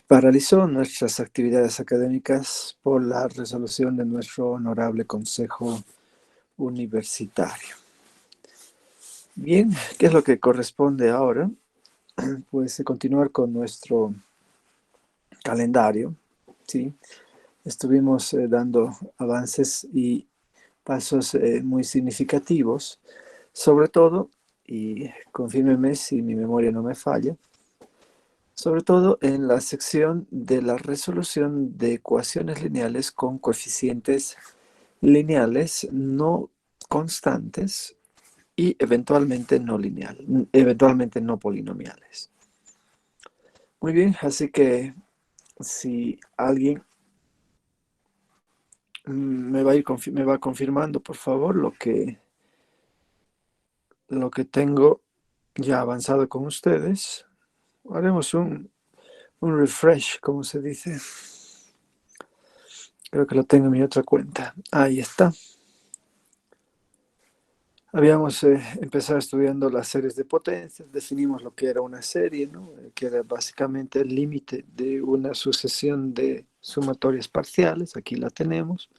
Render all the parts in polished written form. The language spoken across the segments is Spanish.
paralizó nuestras actividades académicas por la resolución de nuestro honorable Consejo Universitario. Bien, ¿qué es lo que corresponde ahora? Pues continuar con nuestro calendario, ¿sí? Estuvimos dando avances y pasos muy significativos, sobre todo, y confírmeme si mi memoria no me falla, sobre todo en la sección de la resolución de ecuaciones lineales con coeficientes lineales no constantes y eventualmente no polinomiales. Muy bien, así que si alguien me va confirmando, por favor, lo que tengo ya avanzado con ustedes. Haremos un refresh, como se dice. Creo que lo tengo en mi otra cuenta. Ahí está. Habíamos empezado estudiando las series de potencias, definimos lo que era una serie, ¿no? Que era básicamente el límite de una sucesión de sumatorias parciales. Aquí la tenemos.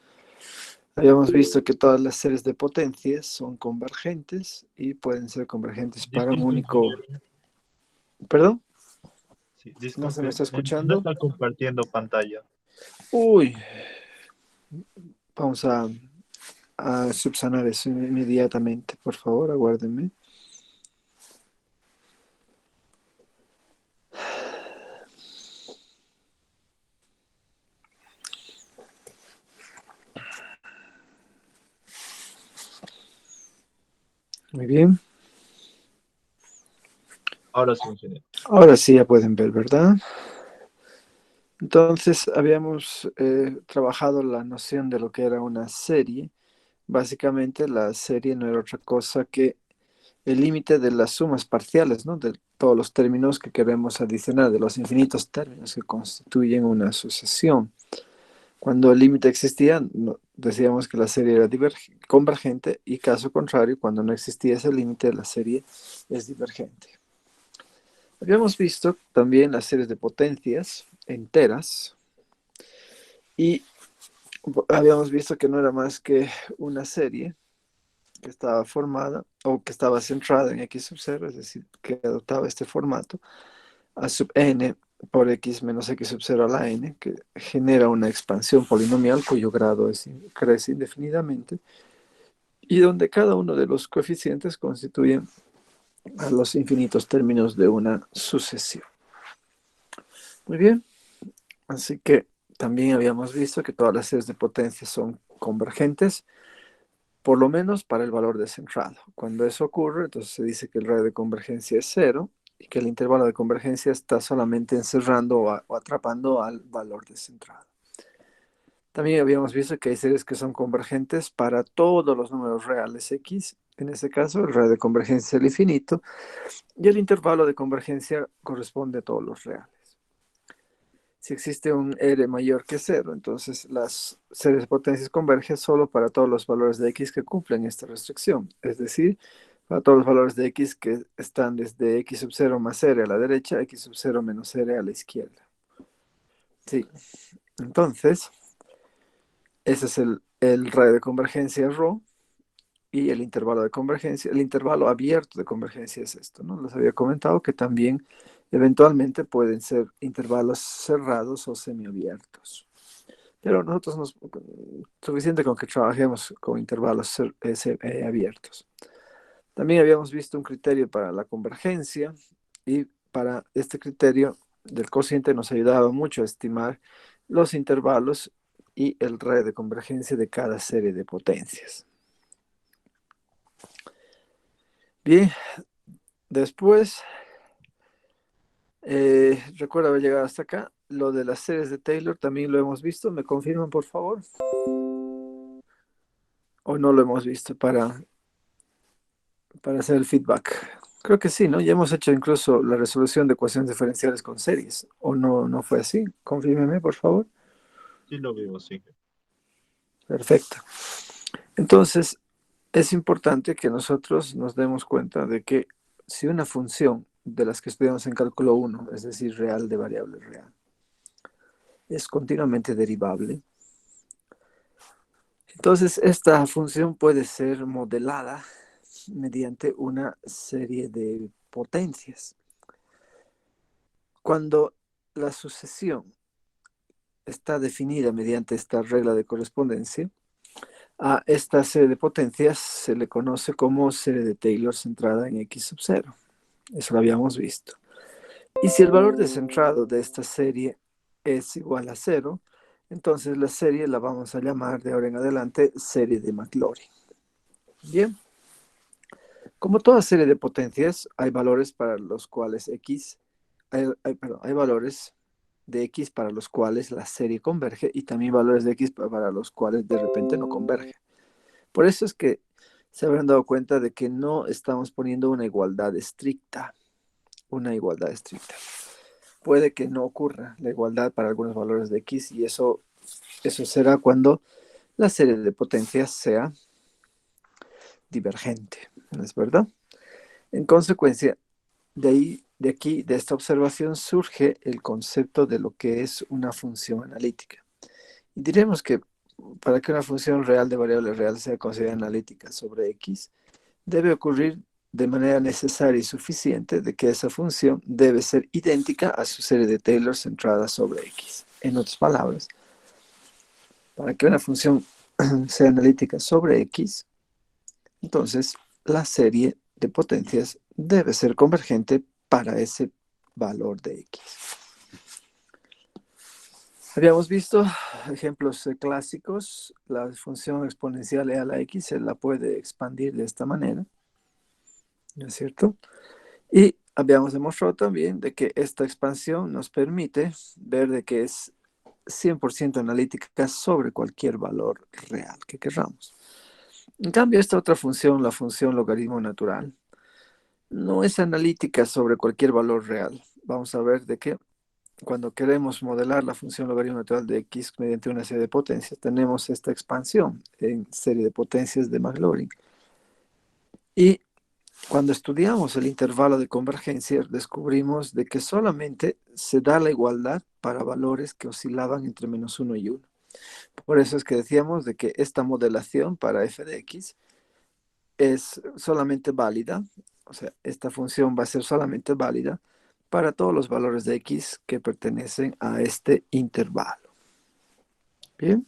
Habíamos visto que todas las series de potencias son convergentes y pueden ser convergentes para un Disculpe, único... ingeniero. ¿Perdón? Sí, ¿No se me disculpe, está no escuchando? está compartiendo pantalla. Uy, vamos a subsanar eso inmediatamente. Por favor, aguárdenme. Muy bien. Ahora sí, ingeniero. Ahora sí ya pueden ver, ¿verdad? Entonces habíamos trabajado la noción de lo que era una serie. Básicamente la serie no era otra cosa que el límite de las sumas parciales, ¿no? De todos los términos que queremos adicionar, de los infinitos términos que constituyen una sucesión. Cuando el límite existía, decíamos que la serie era convergente y caso contrario, cuando no existía ese límite, la serie es divergente. Habíamos visto también las series de potencias enteras y habíamos visto que no era más que una serie que estaba formada o que estaba centrada en x sub 0, es decir, que adoptaba este formato, a sub n por x menos x sub 0 a la n, que genera una expansión polinomial cuyo grado crece indefinidamente y donde cada uno de los coeficientes constituyen a los infinitos términos de una sucesión. Muy bien, así que también habíamos visto que todas las series de potencias son convergentes, por lo menos para el valor descentrado. Cuando eso ocurre, entonces se dice que el radio de convergencia es cero y que el intervalo de convergencia está solamente encerrando o atrapando al valor descentrado. También habíamos visto que hay series que son convergentes para todos los números reales X. En este caso, el radio de convergencia es el infinito y el intervalo de convergencia corresponde a todos los reales. Si existe un R mayor que cero, entonces las series de potencias convergen solo para todos los valores de X que cumplen esta restricción. Es decir, para todos los valores de X que están desde X sub 0 más R a la derecha, X sub 0 menos R a la izquierda. Sí, entonces, ese es el radio de convergencia ρ y el intervalo de convergencia. El intervalo abierto de convergencia es esto, ¿no? Les había comentado que también eventualmente pueden ser intervalos cerrados o semiabiertos. Pero nosotros suficiente con que trabajemos con intervalos abiertos. También habíamos visto un criterio para la convergencia y para este criterio del cociente nos ayudaba mucho a estimar los intervalos y el radio de convergencia de cada serie de potencias. Bien, después, recuerdo haber llegado hasta acá. Lo de las series de Taylor también lo hemos visto. ¿Me confirman, por favor? ¿O no lo hemos visto para hacer el feedback? Creo que sí, ¿no? Ya hemos hecho incluso la resolución de ecuaciones diferenciales con series. ¿O no, no fue así? Confírmeme, por favor. Sí lo veo, sí. Perfecto. Entonces, es importante que nosotros nos demos cuenta de que si una función de las que estudiamos en cálculo 1, es decir, real de variable real. Es continuamente derivable. Entonces, esta función puede ser modelada mediante una serie de potencias. Cuando la sucesión está definida mediante esta regla de correspondencia, a esta serie de potencias se le conoce como serie de Taylor centrada en x sub 0. Eso lo habíamos visto. Y si el valor de centrado de esta serie es igual a 0, entonces la serie la vamos a llamar de ahora en adelante serie de Maclaurin. Bien. Como toda serie de potencias, hay valores para los cuales hay valores de x para los cuales la serie converge y también valores de x para los cuales de repente no converge. Por eso es que se habrán dado cuenta de que no estamos poniendo una igualdad estricta. Una igualdad estricta. Puede que no ocurra la igualdad para algunos valores de x y eso será cuando la serie de potencias sea divergente, ¿no es verdad? En consecuencia, de aquí, de esta observación, surge el concepto de lo que es una función analítica. Y diremos que para que una función real de variable real sea considerada analítica sobre x, debe ocurrir de manera necesaria y suficiente de que esa función debe ser idéntica a su serie de Taylor centrada sobre x. En otras palabras, para que una función sea analítica sobre x, entonces la serie de potencias debe ser convergente para ese valor de x. Habíamos visto ejemplos clásicos. La función exponencial e a la x se la puede expandir de esta manera, ¿no es cierto? Y habíamos demostrado también de que esta expansión nos permite ver de que es 100% analítica sobre cualquier valor real que queramos. En cambio, esta otra función, la función logaritmo natural, no es analítica sobre cualquier valor real. Vamos a ver de que cuando queremos modelar la función logaritmo natural de x mediante una serie de potencias, tenemos esta expansión en serie de potencias de Maclaurin. Y cuando estudiamos el intervalo de convergencia, descubrimos de que solamente se da la igualdad para valores que oscilaban entre -1 y 1. Por eso es que decíamos de que esta modelación para f de x es solamente válida, o sea, esta función va a ser solamente válida para todos los valores de x que pertenecen a este intervalo. Bien,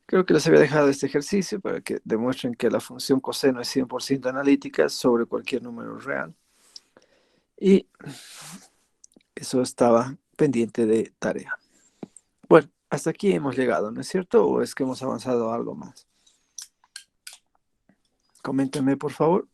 creo que les había dejado este ejercicio para que demuestren que la función coseno es 100% analítica sobre cualquier número real. Y eso estaba pendiente de tarea. Bueno, hasta aquí hemos llegado, ¿no es cierto? ¿O es que hemos avanzado algo más? Coméntenme, por favor.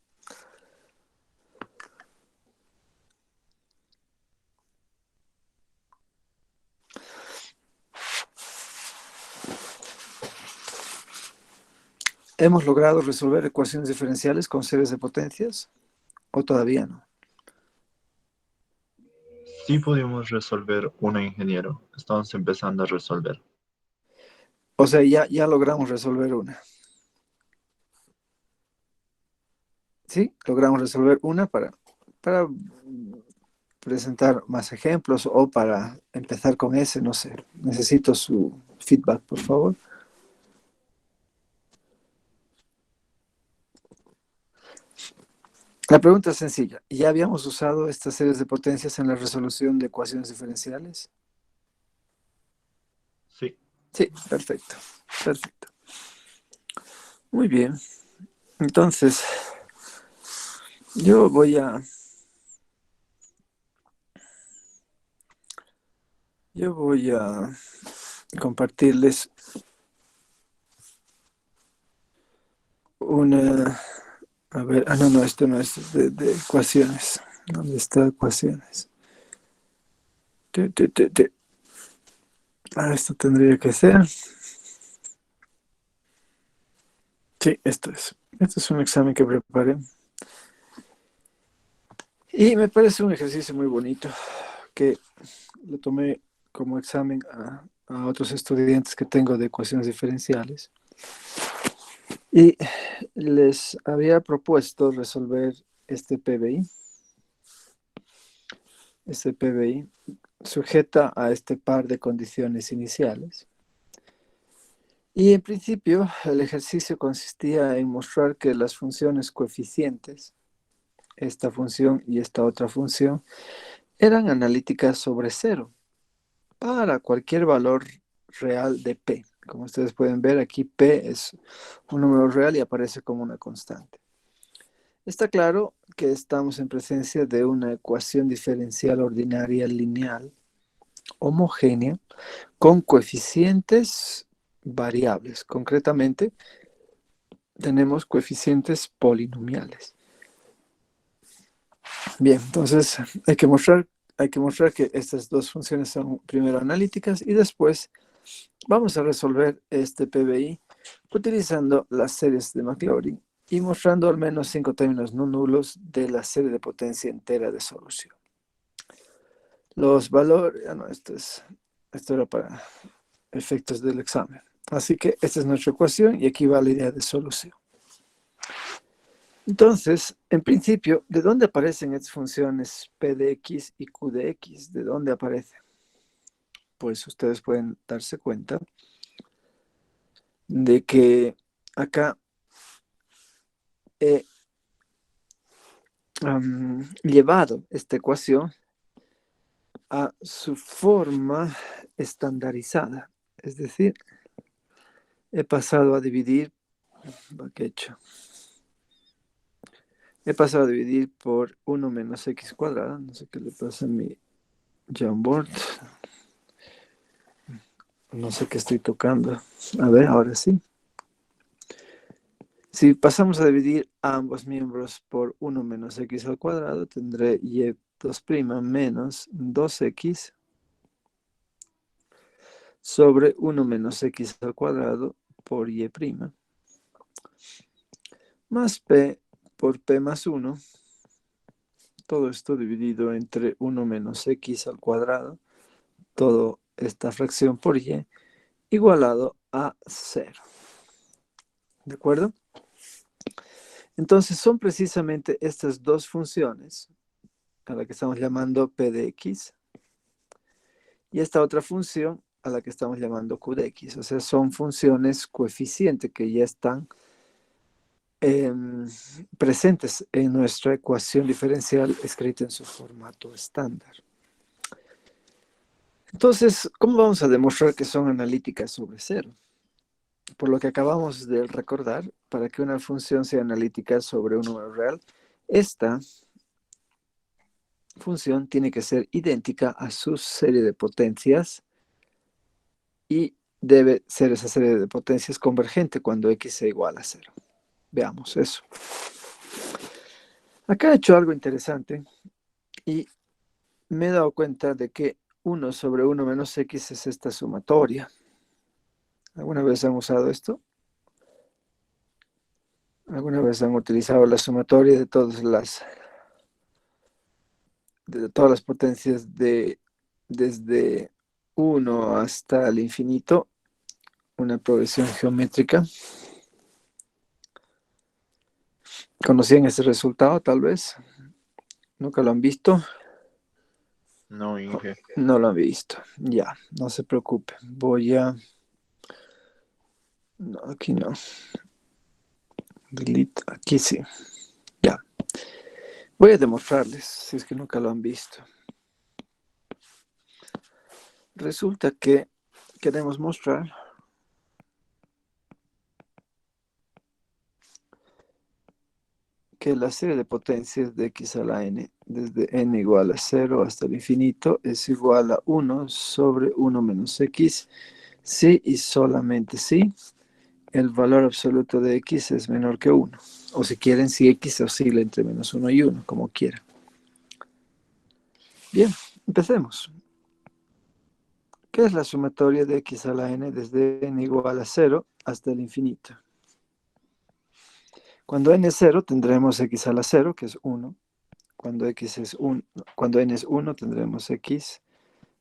¿Hemos logrado resolver ecuaciones diferenciales con series de potencias? ¿O todavía no? Sí pudimos resolver una, ingeniero. Estamos empezando a resolver. O sea, ya logramos resolver una. ¿Sí? Logramos resolver una para presentar más ejemplos o para empezar con ese, no sé. Necesito su feedback, por favor. La pregunta es sencilla. ¿Ya habíamos usado estas series de potencias en la resolución de ecuaciones diferenciales? Sí. Sí, perfecto. Perfecto. Muy bien. Entonces, yo voy a compartirles una... A ver, no, esto no es de ecuaciones. ¿Dónde está ecuaciones? Esto tendría que ser. Sí, esto es. Esto es un examen que preparé. Y me parece un ejercicio muy bonito que lo tomé como examen a otros estudiantes que tengo de ecuaciones diferenciales. Y les había propuesto resolver este PBI. este PBI, sujeta a este par de condiciones iniciales. Y en principio el ejercicio consistía en mostrar que las funciones coeficientes, esta función y esta otra función, eran analíticas sobre cero para cualquier valor real de P. Como ustedes pueden ver, aquí P es un número real y aparece como una constante. Está claro que estamos en presencia de una ecuación diferencial ordinaria lineal homogénea con coeficientes variables. Concretamente, tenemos coeficientes polinomiales. Bien, entonces hay que mostrar que estas dos funciones son primero analíticas y después vamos a resolver este PBI utilizando las series de Maclaurin y mostrando al menos 5 términos no nulos de la serie de potencia entera de solución. Los valores, esto era para efectos del examen. Así que esta es nuestra ecuación y aquí va la idea de solución. Entonces, en principio, ¿de dónde aparecen estas funciones P de X y Q de X? ¿De dónde aparecen? Pues ustedes pueden darse cuenta de que acá he llevado esta ecuación a su forma estandarizada. Es decir, he pasado a dividir, ¿qué he hecho? He pasado a dividir por 1 menos x cuadrada. No sé qué le pasa a mi Jamboard. No sé qué estoy tocando. A ver, ahora sí. Si pasamos a dividir a ambos miembros por 1 menos x al cuadrado, tendré y2' menos 2x sobre 1 menos x al cuadrado por y', más p por p más 1, todo esto dividido entre 1 menos x al cuadrado, toda esta fracción por y, igualado a 0. ¿De acuerdo? Entonces son precisamente estas dos funciones a la que estamos llamando p de x y esta otra función a la que estamos llamando q de x. O sea, son funciones coeficientes que ya están presentes en nuestra ecuación diferencial escrita en su formato estándar. Entonces, ¿cómo vamos a demostrar que son analíticas sobre cero? Por lo que acabamos de recordar, para que una función sea analítica sobre un número real, esta función tiene que ser idéntica a su serie de potencias y debe ser esa serie de potencias convergente cuando x sea igual a 0. Veamos eso. Acá he hecho algo interesante y me he dado cuenta de que 1 sobre 1 menos x es esta sumatoria. ¿Alguna vez han usado esto? ¿Alguna vez han utilizado la sumatoria de todas las potencias desde 1 hasta el infinito? Una progresión geométrica. ¿Conocían ese resultado tal vez? ¿Nunca lo han visto? No, Inge. No lo han visto. Ya, no se preocupe. Voy a... No, aquí no. Delete, aquí sí. Ya. Voy a demostrarles, si es que nunca lo han visto. Resulta que queremos mostrar que la serie de potencias de x a la n, desde n igual a 0 hasta el infinito, es igual a 1 sobre 1 menos x, si y solamente si el valor absoluto de x es menor que 1. O si quieren, si x oscila entre menos 1 y 1, como quieran. Bien, empecemos. ¿Qué es la sumatoria de x a la n desde n igual a 0 hasta el infinito? Cuando n es 0 tendremos x a la 0, que es 1. Cuando n es 1 tendremos x.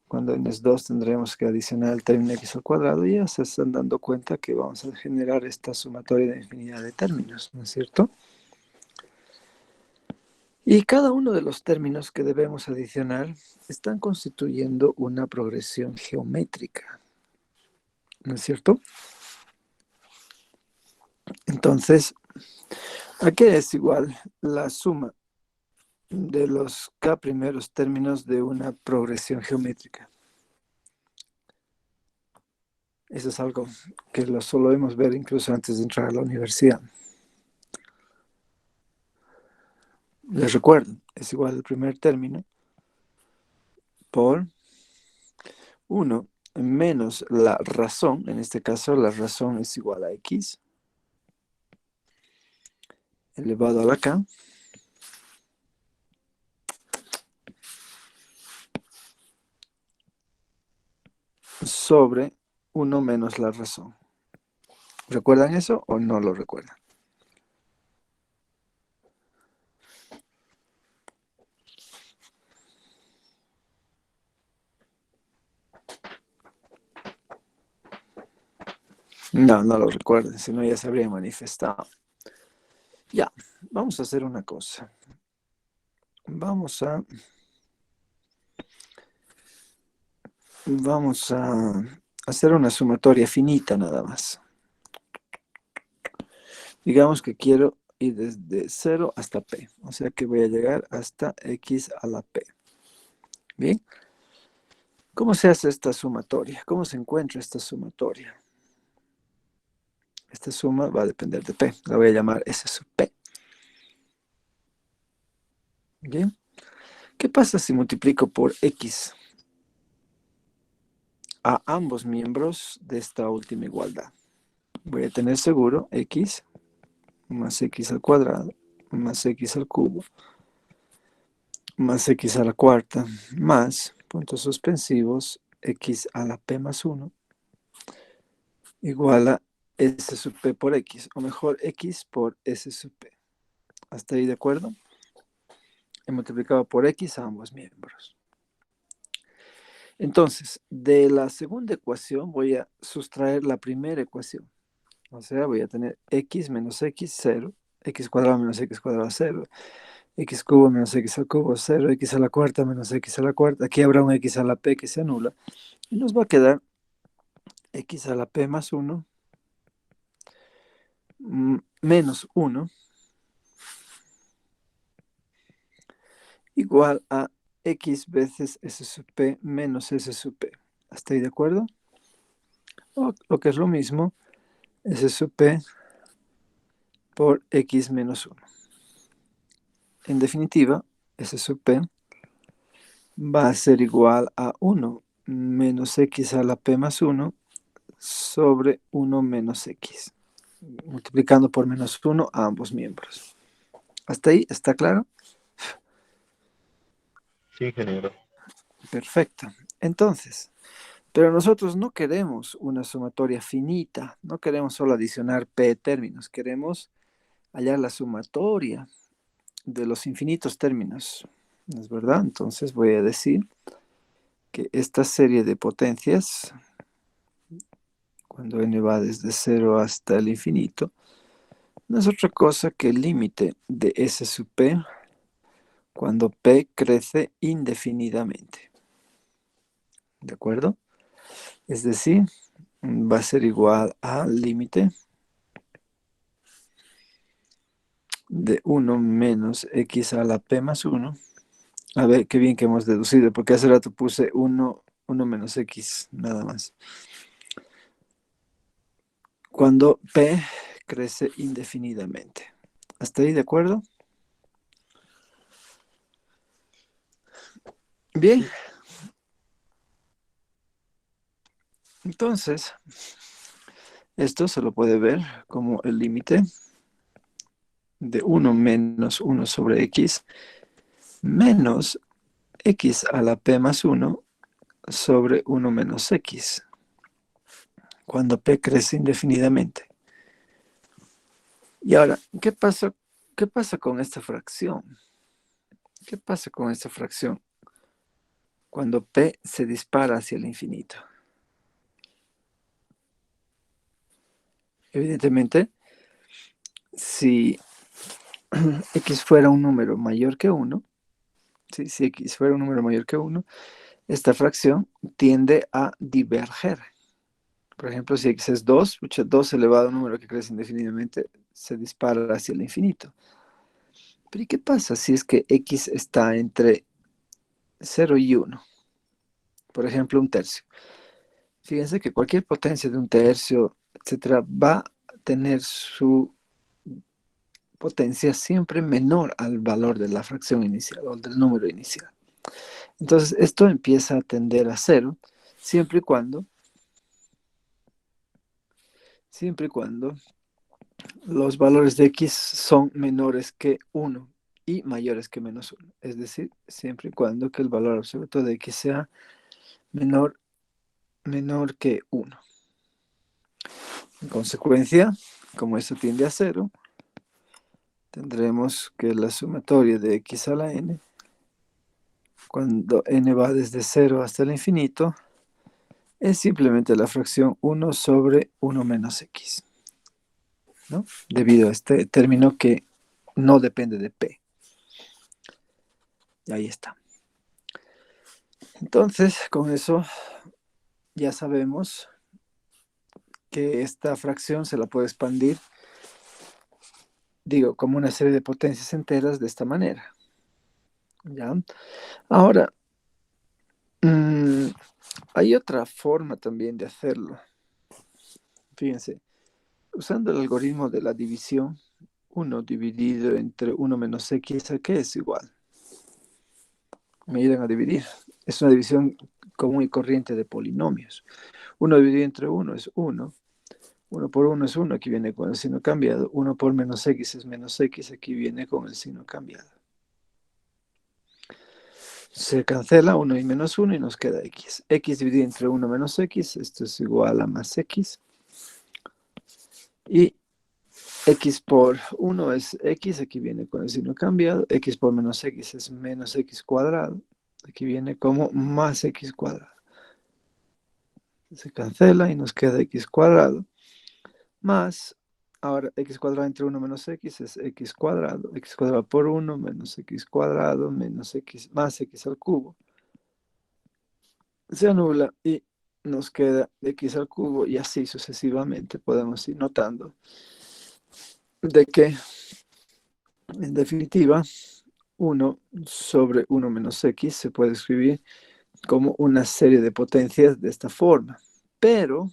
Cuando n es 2 tendremos que adicionar el término x al cuadrado. Y ya se están dando cuenta que vamos a generar esta sumatoria de infinidad de términos, ¿no es cierto? Y cada uno de los términos que debemos adicionar están constituyendo una progresión geométrica, ¿no es cierto? Entonces, ¿a qué es igual la suma de los k primeros términos de una progresión geométrica? Eso es algo que lo solemos ver incluso antes de entrar a la universidad. Les recuerdo, es igual el primer término por 1 menos la razón, en este caso la razón es igual a x, elevado a la k, sobre 1 menos la razón. ¿Recuerdan eso o no lo recuerdan? No, no lo recuerden, si no ya se habría manifestado. Ya, vamos a hacer una cosa. Vamos a hacer una sumatoria finita nada más. Digamos que quiero ir desde 0 hasta p, o sea que voy a llegar hasta x a la p. Bien, ¿cómo se hace esta sumatoria? ¿Cómo se encuentra esta sumatoria? Esta suma va a depender de p, la voy a llamar s sub p. Bien, ¿qué pasa si multiplico por x a ambos miembros de esta última igualdad? Voy a tener seguro x más x al cuadrado más x al cubo más x a la cuarta más puntos suspensivos x a la p más 1 igual a s sub p por x, o mejor x por s sub p. ¿Hasta ahí de acuerdo? He multiplicado por x a ambos miembros. Entonces, de la segunda ecuación voy a sustraer la primera ecuación. O sea, voy a tener x menos x, 0, x cuadrado menos x cuadrado, 0, x cubo menos x al cubo, 0, x a la cuarta menos x a la cuarta. Aquí habrá un x a la p que se anula. Y nos va a quedar x a la p más 1 menos 1 igual a x veces s sub p menos s sub p. ¿Hasta ahí de acuerdo? O lo que es lo mismo, s sub p por x menos 1. En definitiva, s sub p va a ser igual a 1 menos x a la p más 1 sobre 1 menos x, multiplicando por menos 1 a ambos miembros. ¿Hasta ahí está claro? Sí, ingeniero. Perfecto. Entonces, pero nosotros no queremos una sumatoria finita, no queremos solo adicionar p términos, queremos hallar la sumatoria de los infinitos términos, ¿no es verdad? Entonces voy a decir que esta serie de potencias, cuando n va desde 0 hasta el infinito, no es otra cosa que el límite de s sub p cuando p crece indefinidamente. ¿De acuerdo? Es decir, va a ser igual al límite de 1 menos x a la p más 1. A ver, qué bien que hemos deducido, porque hace rato puse 1 menos x, nada más. Cuando p crece indefinidamente. ¿Hasta ahí de acuerdo? Bien, Sí. entonces, esto se lo puede ver como el límite de 1 menos 1 sobre x menos x a la p más 1 sobre 1 menos x, cuando p crece indefinidamente. Y ahora, qué pasa con esta fracción? ¿Qué pasa con esta fracción cuando p se dispara hacia el infinito? Evidentemente, si x fuera un número mayor que 1, ¿sí? Si x fuera un número mayor que 1, esta fracción tiende a diverger. Por ejemplo, si x es 2, 2 elevado a un número que crece indefinidamente, se dispara hacia el infinito. Pero ¿y qué pasa si es que x está entre 0 y 1? Por ejemplo, un tercio. Fíjense que cualquier potencia de un tercio, etcétera, va a tener su potencia siempre menor al valor de la fracción inicial o del número inicial. Entonces, esto empieza a tender a cero siempre y cuando los valores de x son menores que 1 y mayores que menos 1. Es decir, siempre y cuando que el valor absoluto de x sea menor que 1. En consecuencia, como esto tiende a cero, tendremos que la sumatoria de x a la n, cuando n va desde 0 hasta el infinito, es simplemente la fracción 1 sobre 1 menos x, ¿no? Debido a este término que no depende de p. Y ahí está. Entonces, con eso ya sabemos que esta fracción se la puede expandir, digo, como una serie de potencias enteras de esta manera. ¿Ya? Ahora, hay otra forma también de hacerlo. Fíjense, usando el algoritmo de la división, 1 dividido entre 1 menos x, ¿a qué es igual? Me ayudan a dividir. Es una división común y corriente de polinomios. 1 dividido entre 1 es 1. 1 por 1 es 1, aquí viene con el signo cambiado. 1 por menos x es menos x, aquí viene con el signo cambiado. Se cancela 1 y menos 1 y nos queda x. X dividido entre 1 menos x, esto es igual a más x. Y x por 1 es x, aquí viene con el signo cambiado. X por menos x es menos x cuadrado. Aquí viene como más x cuadrado. Se cancela y nos queda x cuadrado. Más, ahora x cuadrado entre 1 menos x es x cuadrado. X cuadrado por 1 menos x cuadrado menos x más x al cubo. Se anula y nos queda x al cubo y así sucesivamente podemos ir notando de que en definitiva 1 sobre 1 menos x se puede escribir como una serie de potencias de esta forma. Pero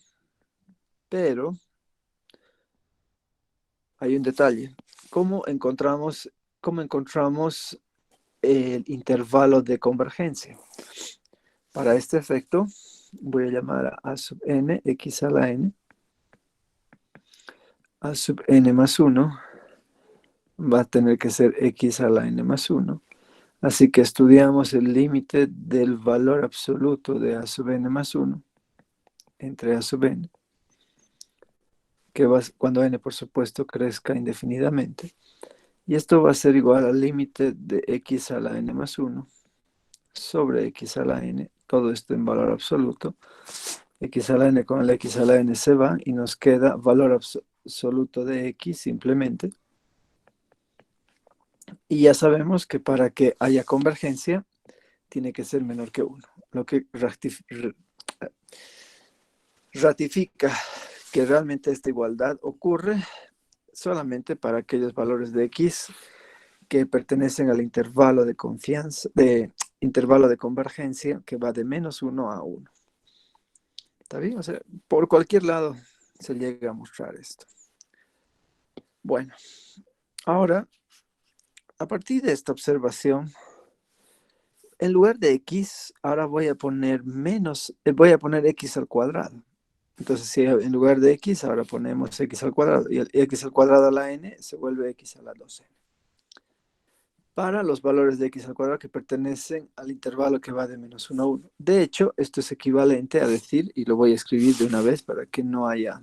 hay un detalle. ¿Cómo encontramos el intervalo de convergencia? Para este efecto voy a llamar a sub n x a la n. A sub n más 1 va a tener que ser x a la n más 1. Así que estudiamos el límite del valor absoluto de a sub n más 1 entre a sub n, que va cuando n, por supuesto, crezca indefinidamente. Y esto va a ser igual al límite de x a la n más 1 sobre x a la n, todo esto en valor absoluto. X a la n con el x a la n se va y nos queda valor absoluto de x simplemente. Y ya sabemos que para que haya convergencia tiene que ser menor que 1, lo que ratifica que realmente esta igualdad ocurre solamente para aquellos valores de x que pertenecen al intervalo de confianza, intervalo de convergencia que va de menos 1 a 1. ¿Está bien? O sea, por cualquier lado se llega a mostrar esto. Bueno, ahora, a partir de esta observación, en lugar de x, ahora voy a poner x al cuadrado. Entonces, si en lugar de x, ahora ponemos x al cuadrado, y el x al cuadrado a la n se vuelve x a la 2n. Para los valores de x al cuadrado que pertenecen al intervalo que va de menos 1 a 1. De hecho, esto es equivalente a decir, y lo voy a escribir de una vez para que no haya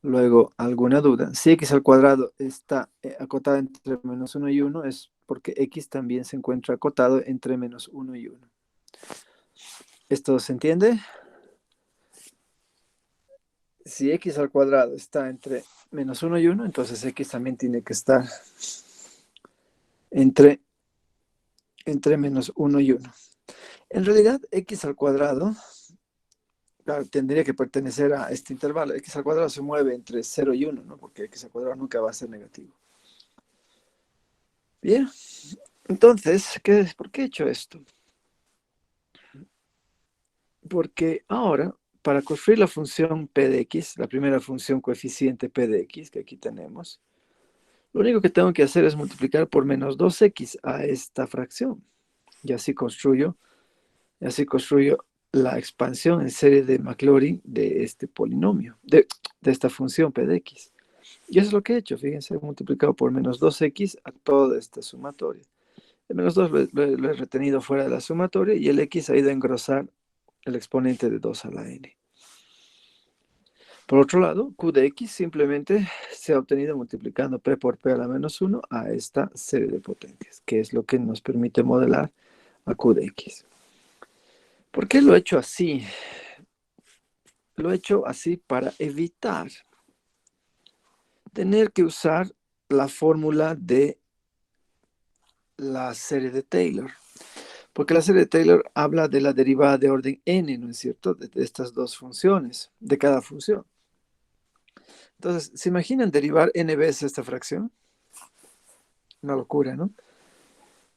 luego alguna duda. Si x al cuadrado está acotado entre menos 1 y 1, es porque x también se encuentra acotado entre menos 1 y 1. ¿Esto se entiende? Si x al cuadrado está entre menos 1 y 1, entonces x también tiene que estar entre menos 1 y 1. En realidad, x al cuadrado, claro, tendría que pertenecer a este intervalo. X al cuadrado se mueve entre 0 y 1, ¿no? Porque x al cuadrado nunca va a ser negativo. Bien, entonces, ¿por qué he hecho esto? Porque ahora, para construir la función p de x, la primera función coeficiente p de x que aquí tenemos, lo único que tengo que hacer es multiplicar por menos 2x a esta fracción. Y así construyo la expansión en serie de Maclaurin de este polinomio, de esta función p de x. Y eso es lo que he hecho, fíjense, he multiplicado por menos 2x a toda esta sumatoria. El menos 2 lo he retenido fuera de la sumatoria y el x ha ido a engrosar el exponente de 2 a la n. Por otro lado, q de x simplemente se ha obtenido multiplicando p por p a la menos 1 a esta serie de potencias, que es lo que nos permite modelar a q de x. ¿Por qué lo he hecho así? Lo he hecho así para evitar tener que usar la fórmula de la serie de Taylor. Porque la serie de Taylor habla de la derivada de orden n, ¿no es cierto? De estas dos funciones, de cada función. Entonces, ¿se imaginan derivar n veces esta fracción? Una locura, ¿no?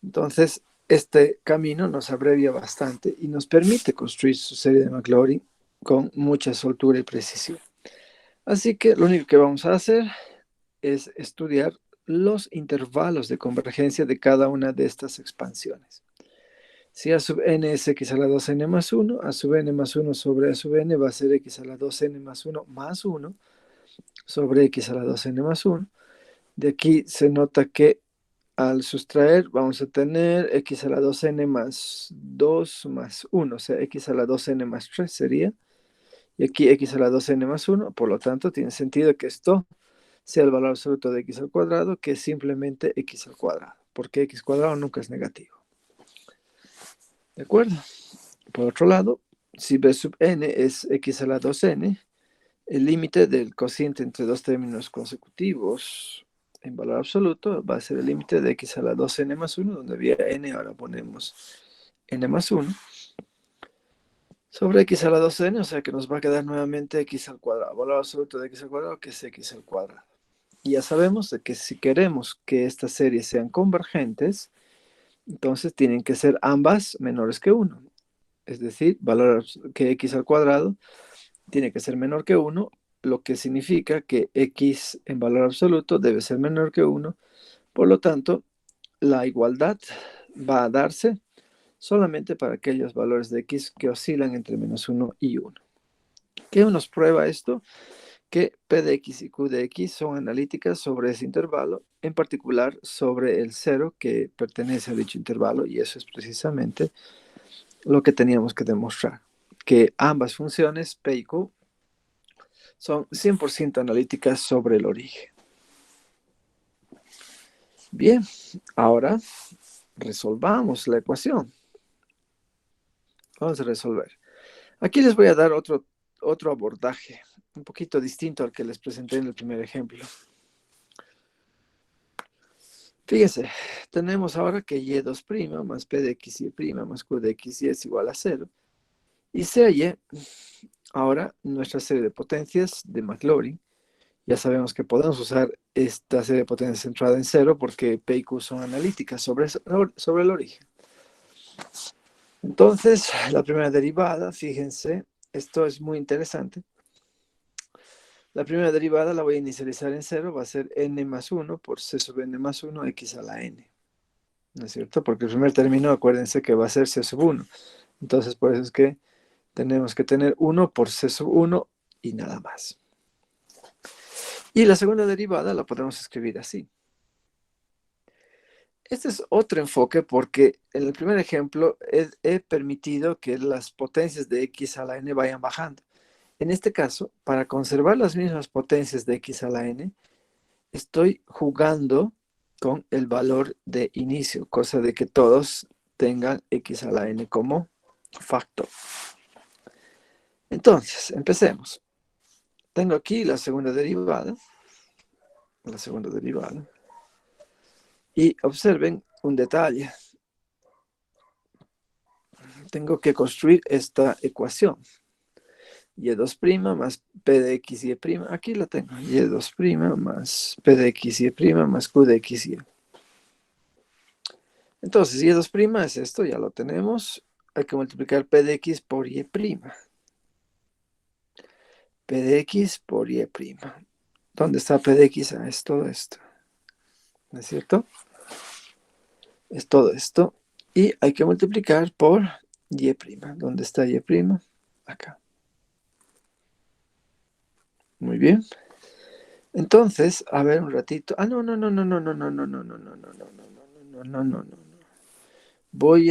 Entonces, este camino nos abrevia bastante y nos permite construir su serie de Maclaurin con mucha soltura y precisión. Así que lo único que vamos a hacer es estudiar los intervalos de convergencia de cada una de estas expansiones. Si a sub n es x a la 2n más 1, a sub n más 1 sobre a sub n va a ser x a la 2n más 1 más 1 sobre x a la 2n más 1. De aquí se nota que al sustraer vamos a tener x a la 2n más 2 más 1, o sea, x a la 2n más 3 sería. Y aquí x a la 2n más 1, por lo tanto tiene sentido que esto sea el valor absoluto de x al cuadrado, que es simplemente x al cuadrado, porque x cuadrado nunca es negativo. ¿De acuerdo? Por otro lado, si b sub n es x a la 2n, el límite del cociente entre dos términos consecutivos en valor absoluto va a ser el límite de x a la 2n más 1, donde había n, ahora ponemos n más 1, sobre x a la 2n, o sea que nos va a quedar nuevamente x al cuadrado, valor absoluto de x al cuadrado, que es x al cuadrado. Y ya sabemos de que si queremos que estas series sean convergentes, entonces tienen que ser ambas menores que 1. Es decir, valor que x al cuadrado tiene que ser menor que 1, lo que significa que x en valor absoluto debe ser menor que 1. Por lo tanto, la igualdad va a darse solamente para aquellos valores de x que oscilan entre menos 1 y 1. ¿Qué nos prueba esto? Que p de x y q de x son analíticas sobre ese intervalo, en particular sobre el 0 que pertenece a dicho intervalo, y eso es precisamente lo que teníamos que demostrar, que ambas funciones, p y q, son 100% analíticas sobre el origen. Bien, ahora resolvamos la ecuación. Vamos a resolver. Aquí les voy a dar otro abordaje, un poquito distinto al que les presenté en el primer ejemplo. Fíjense, tenemos ahora que y2' más p de x y' más q de x y es igual a 0. Y se halla ahora nuestra serie de potencias de Maclaurin. Ya sabemos que podemos usar esta serie de potencias centrada en 0 porque p y q son analíticas sobre el origen. Entonces, la primera derivada, fíjense, esto es muy interesante. La primera derivada la voy a inicializar en 0, va a ser n más 1 por c sub n más 1 x a la n. ¿No es cierto? Porque el primer término, acuérdense que va a ser c sub 1. Entonces, por eso es que tenemos que tener 1 por c sub 1 y nada más. Y la segunda derivada la podemos escribir así. Este es otro enfoque porque en el primer ejemplo he permitido que las potencias de x a la n vayan bajando. En este caso, para conservar las mismas potencias de x a la n, estoy jugando con el valor de inicio, cosa de que todos tengan x a la n como factor. Entonces, empecemos. Tengo aquí la segunda derivada. la segunda derivada. Y observen un detalle. Tengo que construir esta ecuación. Y2' más P de X y Y'. Aquí la tengo. Y2' más P de X y Y' más Q de X y Y. Entonces, Y2' es esto, ya lo tenemos. Hay que multiplicar P de X por Y'. P de X por Y'. ¿Dónde está P de X? Ah, es todo esto. ¿No es cierto? Es todo esto. Y hay que multiplicar por Y'. ¿Dónde está Y'? Acá. Muy bien. Entonces, a ver un ratito. Ah, no, no, no, no, no, no, no, no, no, no, no, no, no, no, no, no, no, no. Voy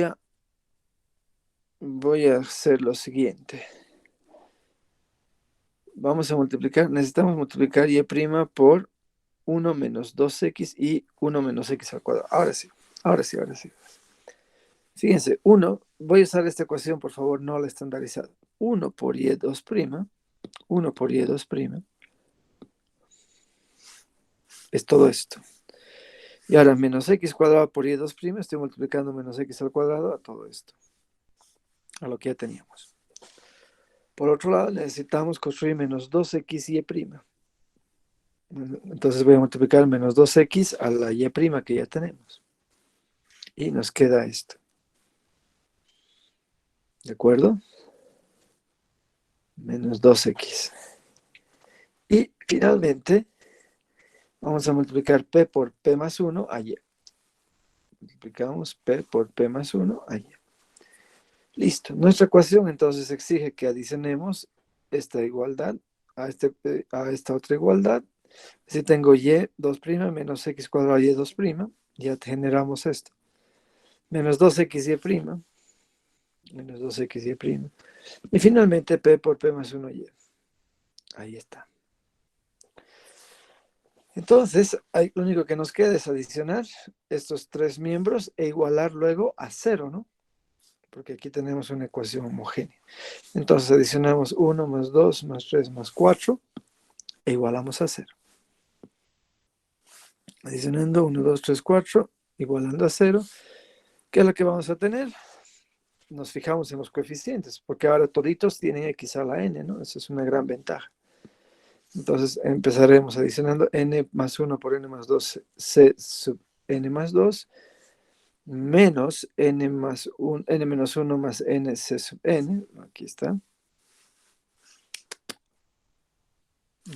a hacer lo siguiente. Vamos a multiplicar, necesitamos multiplicar Y' por 1 menos 2x y 1 menos x al cuadrado. Ahora sí, ahora sí, ahora sí. Fíjense, 1, voy a usar esta ecuación, por favor, no la estandarizada. 1 por Y2', 1 por Y2', es todo esto. Y ahora menos x cuadrado por Y2', estoy multiplicando menos x al cuadrado a todo esto, a lo que ya teníamos. Por otro lado, necesitamos construir menos 2x y Y'. Entonces voy a multiplicar menos 2x a la Y' que ya tenemos. Y nos queda esto. ¿De acuerdo? Menos 2x. Y finalmente, vamos a multiplicar p por p más 1 a y. Multiplicamos p por p más 1 a y. Listo. Nuestra ecuación entonces exige que adicionemos esta igualdad a esta otra igualdad. Si tengo y2' menos x cuadrado y2', ya generamos esto. Menos 2x y', menos 2x y'. Y finalmente p por p más 1y. Ahí está. Entonces, lo único que nos queda es adicionar estos tres miembros e igualar luego a 0, ¿no? Porque aquí tenemos una ecuación homogénea. Entonces adicionamos 1 más 2 más 3 más 4 e igualamos a 0. Adicionando 1, 2, 3, 4, igualando a 0. ¿Qué es lo que vamos a tener? Nos fijamos en los coeficientes, porque ahora toditos tienen x a la n, ¿no? Esa es una gran ventaja. Entonces empezaremos adicionando n más 1 por n más 2, c sub n más 2, menos n más 1, n menos 1 más n c sub n. Aquí está.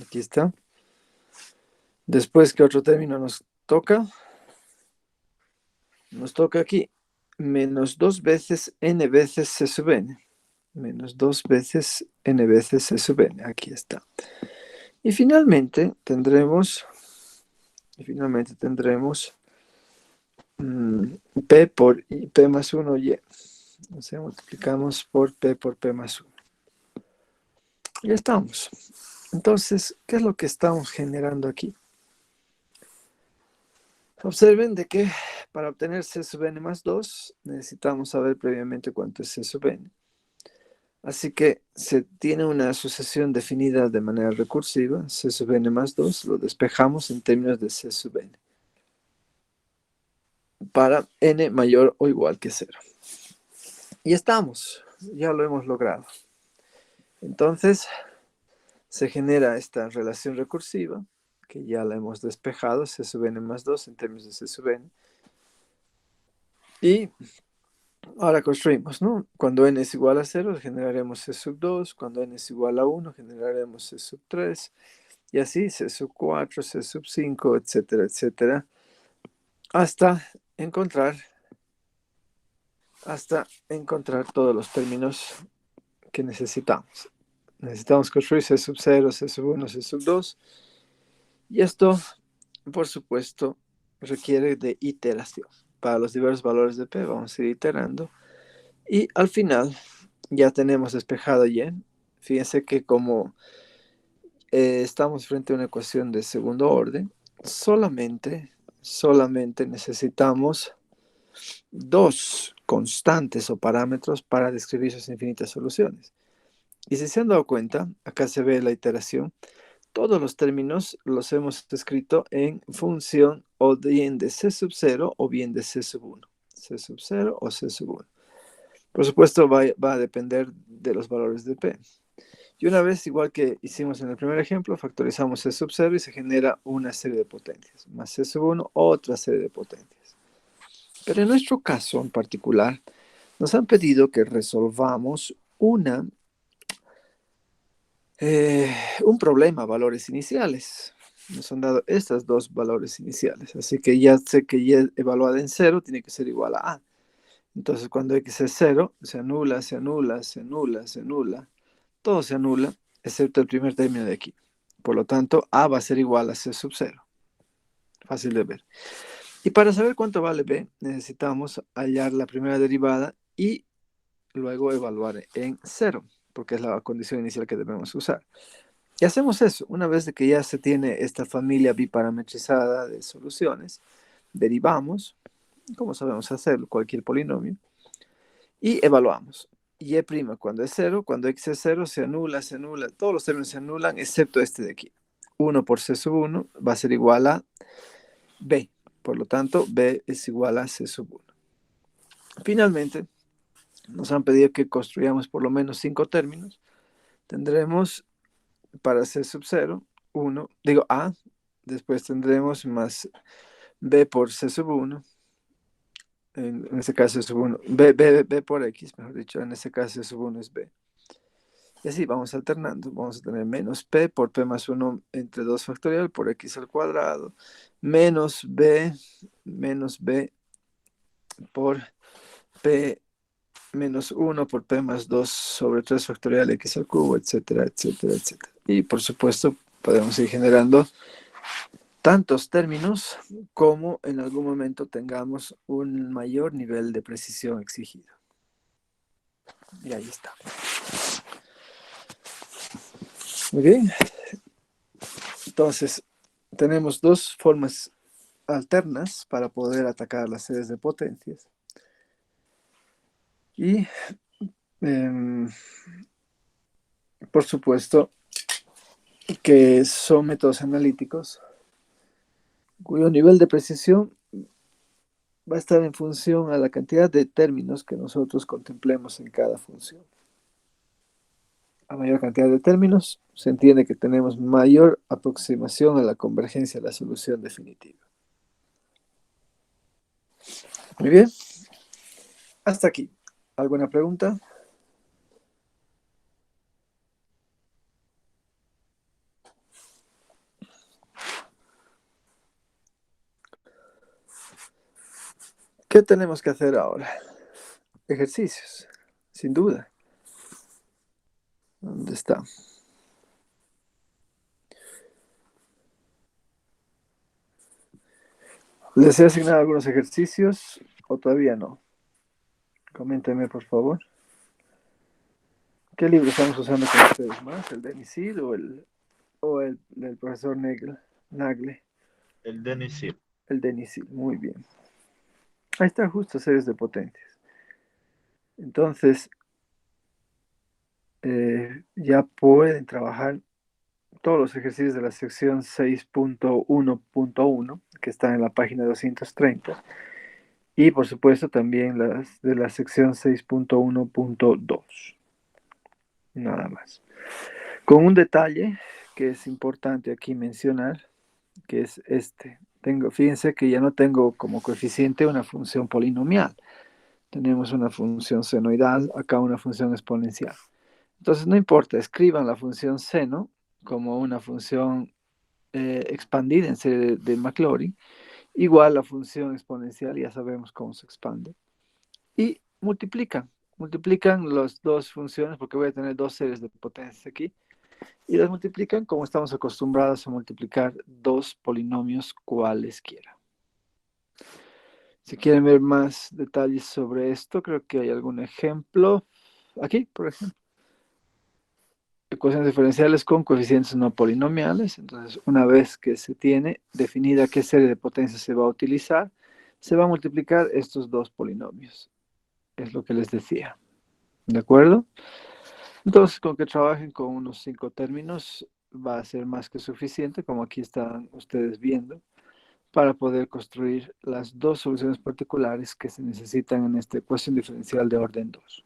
Aquí está. Después, ¿qué otro término nos toca? Nos toca aquí menos 2 veces n veces c sub n. Menos 2 veces n veces c sub n. Aquí está. Y finalmente tendremos p por p más 1 y. O sea, multiplicamos por p más 1. Ya estamos. Entonces, ¿qué es lo que estamos generando aquí? Observen de que para obtener c sub n más 2 necesitamos saber previamente cuánto es c sub n. Así que se tiene una sucesión definida de manera recursiva, c sub n más 2, lo despejamos en términos de c sub n, para n mayor o igual que 0. Y estamos, ya lo hemos logrado. Entonces, se genera esta relación recursiva, que ya la hemos despejado, c sub n más 2 en términos de c sub n. Y ahora construimos, ¿no? Cuando n es igual a 0, generaremos c sub 2. Cuando n es igual a 1, generaremos c sub 3. Y así c sub 4, c sub 5, etcétera, etcétera. Hasta encontrar todos los términos que necesitamos. Necesitamos construir c sub 0, c sub 1, c sub 2. Y esto, por supuesto, requiere de iteración. Para los diversos valores de p vamos a ir iterando. Y al final ya tenemos despejado y. Fíjense que como estamos frente a una ecuación de segundo orden, solamente necesitamos dos constantes o parámetros para describir sus infinitas soluciones. Y si se han dado cuenta, acá se ve la iteración, todos los términos los hemos escrito en función o bien de C sub 0 o bien de C sub 1. C sub 0 o C sub 1. Por supuesto, va a depender de los valores de P. Y una vez, igual que hicimos en el primer ejemplo, factorizamos C sub 0 y se genera una serie de potencias. Más C sub 1, otra serie de potencias. Pero en nuestro caso en particular, nos han pedido que resolvamos un problema, valores iniciales. Nos han dado estas dos valores iniciales. Así que ya sé que y evaluada en 0 tiene que ser igual a A. Entonces, cuando X es 0, se anula, se anula, se anula, se anula. Todo se anula, excepto el primer término de aquí. Por lo tanto, A va a ser igual a C sub 0. Fácil de ver. Y para saber cuánto vale B, necesitamos hallar la primera derivada y luego evaluar en 0, porque es la condición inicial que debemos usar. Y hacemos eso. Una vez de que ya se tiene esta familia biparametrizada de soluciones, derivamos, como sabemos hacer cualquier polinomio, y evaluamos. Y cuando es 0, cuando x es 0, se anula, todos los términos se anulan, excepto este de aquí. 1 por c sub 1 va a ser igual a b. Por lo tanto, b es igual a c sub 1. Finalmente, nos han pedido que construyamos por lo menos 5 términos. Tendremos para c sub 0, 1, digo a, después tendremos más b por c sub 1, en este caso es sub 1, b por x, mejor dicho, en este caso sub 1 es b. Y así vamos alternando, vamos a tener menos p por p más 1 entre 2 factorial por x al cuadrado, menos b por p menos 1 por p más 2 sobre 3 factorial x al cubo, etcétera, etcétera, etcétera. Y por supuesto podemos ir generando tantos términos como en algún momento tengamos un mayor nivel de precisión exigido. Y ahí está. Muy bien. Entonces, tenemos dos formas alternas para poder atacar las series de potencias. Y, por supuesto, que son métodos analíticos cuyo nivel de precisión va a estar en función a la cantidad de términos que nosotros contemplemos en cada función. A mayor cantidad de términos, se entiende que tenemos mayor aproximación a la convergencia de la solución definitiva. Muy bien. Hasta aquí. ¿Alguna pregunta? ¿Qué tenemos que hacer ahora? Ejercicios, sin duda. ¿Dónde está? ¿Les he asignado algunos ejercicios o todavía no? Coméntenme, por favor. ¿Qué libro estamos usando con ustedes más? ¿El de Nisid o el del profesor Nagle? El DNC. El de Nisid, muy bien. Ahí está justo series de potencias. Entonces, ya pueden trabajar todos los ejercicios de la sección 6.1.1 que están en la página 230 y por supuesto también las de la sección 6.1.2. Nada más. Con un detalle que es importante aquí mencionar, que es este. Fíjense que ya no tengo como coeficiente una función polinomial. Tenemos una función senoidal, acá una función exponencial. Entonces no importa, escriban la función seno como una función expandida en serie de Maclaurin, igual la función exponencial, ya sabemos cómo se expande. Y multiplican las dos funciones, porque voy a tener dos series de potencias aquí, y las multiplican como estamos acostumbrados a multiplicar dos polinomios cualesquiera. Si quieren ver más detalles sobre esto, creo que hay algún ejemplo. Aquí, por ejemplo. Ecuaciones diferenciales con coeficientes no polinomiales. Entonces, una vez que se tiene definida qué serie de potencias se va a utilizar, se va a multiplicar estos dos polinomios. Es lo que les decía. ¿De acuerdo? Entonces, con que trabajen con unos 5 términos, va a ser más que suficiente, como aquí están ustedes viendo, para poder construir las dos soluciones particulares que se necesitan en esta ecuación diferencial de orden 2.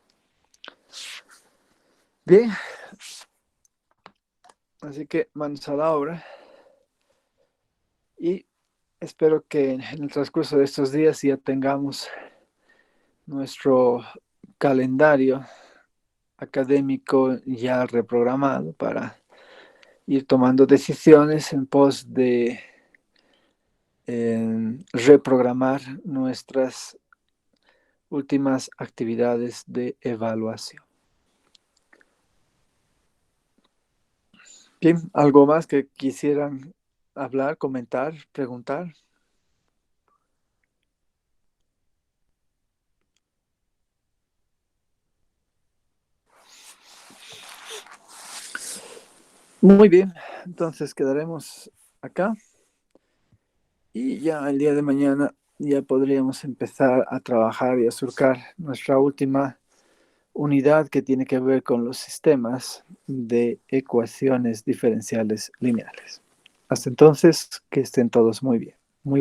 Bien, así que manos a la obra y espero que en el transcurso de estos días ya tengamos nuestro calendario académico ya reprogramado para ir tomando decisiones en pos de reprogramar nuestras últimas actividades de evaluación. Bien, ¿algo más que quisieran hablar, comentar, preguntar? Muy bien, entonces quedaremos acá y ya el día de mañana ya podríamos empezar a trabajar y a surcar nuestra última unidad que tiene que ver con los sistemas de ecuaciones diferenciales lineales. Hasta entonces, que estén todos muy bien. Muy